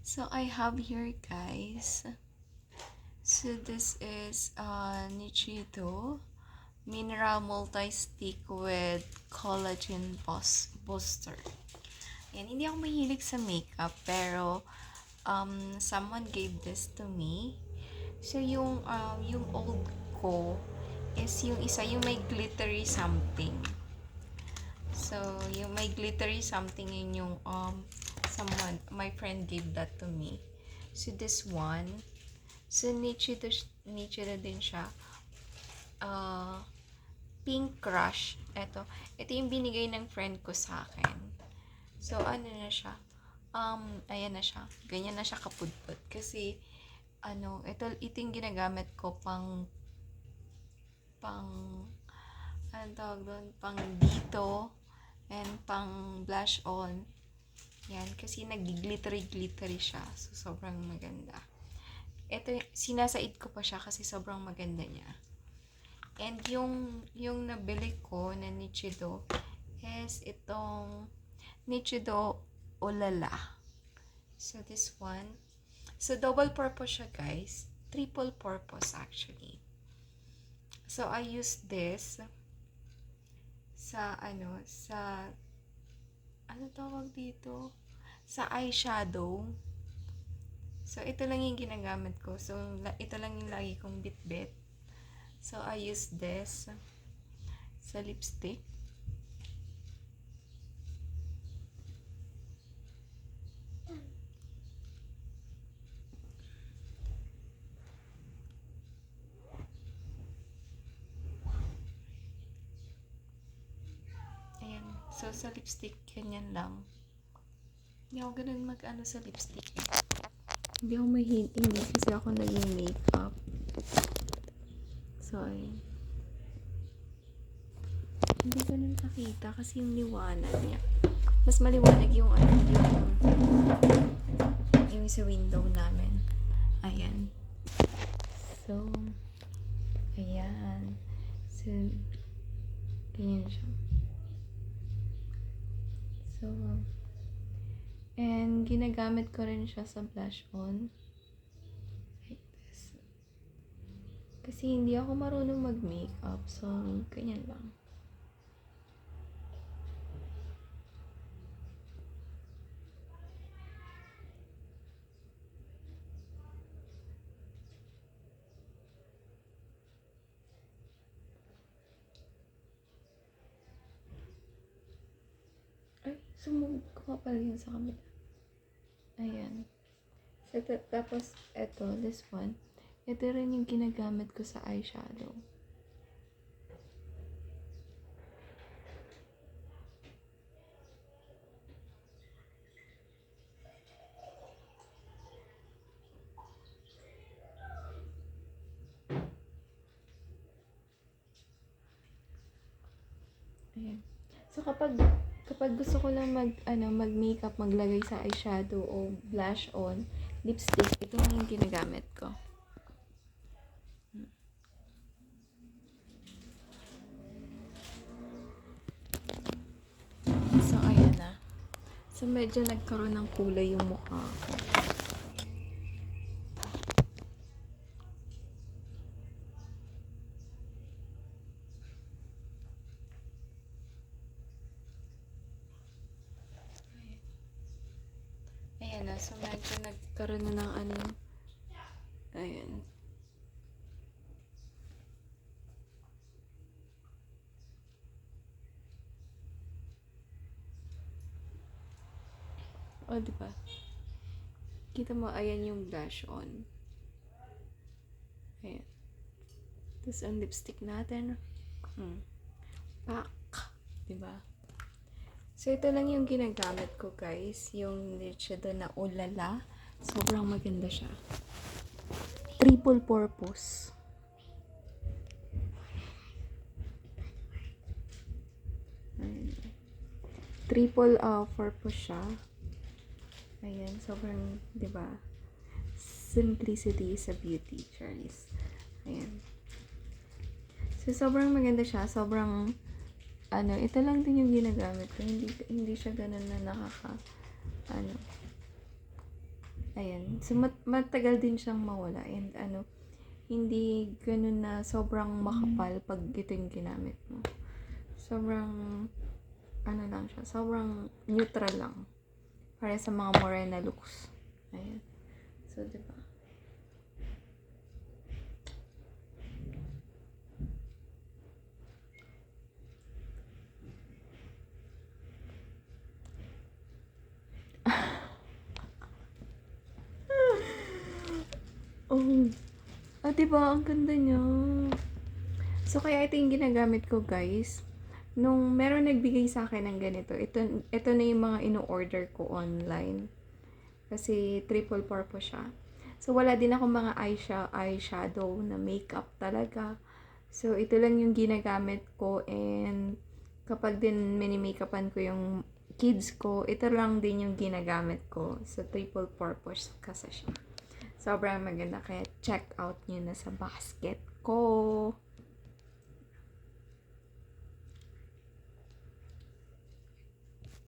So I have here, guys. So this is Nichido Mineral Multi-Stick with Collagen Booster. Yan, hindi ako mahilig sa makeup, pero someone gave this to me. So yung old ko is yung isa, yung may glittery something. So yung may glittery something, yun yung my friend gave that to me. So this one, so Nichido din siya. Pink Crush. Ito yung binigay ng friend ko sa akin. So, ano na siya? Ayan na siya. Ganyan na siya kapudpud. Kasi, ito yung ginagamit ko ano tawag doon? Pang dito, and pang blush on. Yan, kasi nag-glittery siya. So, sobrang maganda. Ito, sinasaid ko pa siya kasi sobrang maganda niya. And yung nabili ko na Nichido is itong Nichido Olala. So, this one. So, double purpose siya, guys. Triple purpose, actually. So, I use this sa, ano tawag dito? Sa eyeshadow. So, ito lang yung ginagamit ko. So, ito lang yung lagi kong bit-bit. So, I use this sa lipstick. Ayan. So, sa lipstick, ganyan lang. Hindi ako ganun mag-ano sa lipstick. Hindi ako hindi kasi ako naging makeup. So, ayun. Hindi ganun nakita kasi yung liwanag niya. Mas maliwanag yung yung sa window namin. Ayan. So, ayan. So, ganyan siya. So, and ginagamit ko rin siya sa blush on. Like this. Kasi hindi ako marunong mag-makeup. So, ganyan lang. Ay, sumugod ko pala yun sa kamila. Ayan. So, tapos, this one. Ito rin yung ginagamit ko sa eyeshadow. Ayan. So, kapag gusto ko lang mag-makeup, maglagay sa eyeshadow o blush on, lipstick, ito lang yung ginagamit ko. So, ayan na. So, medyo nagkaroon ng kulay yung mukha ko. Ayan na. So, medyo nagkaroon na ng ayan. O, diba? Kita mo, ayan yung blush on. Ayan. Tapos, ang lipstick natin. Pak. Diba? So, ito lang yung ginagamit ko, guys. Yung Nichido na Olala. Sobrang maganda siya. Triple purpose. Triple purpose siya. Ayan, sobrang, diba? Simplicity is a beauty, Charlize. Ayan. So, sobrang maganda siya. Sobrang, ito lang din yung ginagamit ko. Hindi siya ganun na Ayan. So, matagal din siyang mawala. And hindi ganun na sobrang makapal pag ito yung ginamit mo. Sobrang, lang siya. Sobrang neutral lang. Para sa mga morena looks. Ayan. So, diba? Oh. Diba? Ang ganda niya. So, kaya ito yung ginagamit ko, guys. Nung meron nagbigay sa akin ng ganito, ito na yung mga ino-order ko online. Kasi triple purpose siya. So, wala din ako mga eyeshadow na makeup talaga. So, ito lang yung ginagamit ko, and kapag din mini-makeupan ko yung kids ko, ito lang din yung ginagamit ko. So, triple purpose kasi siya. Sobrang maganda, kaya check out nyo na sa basket ko.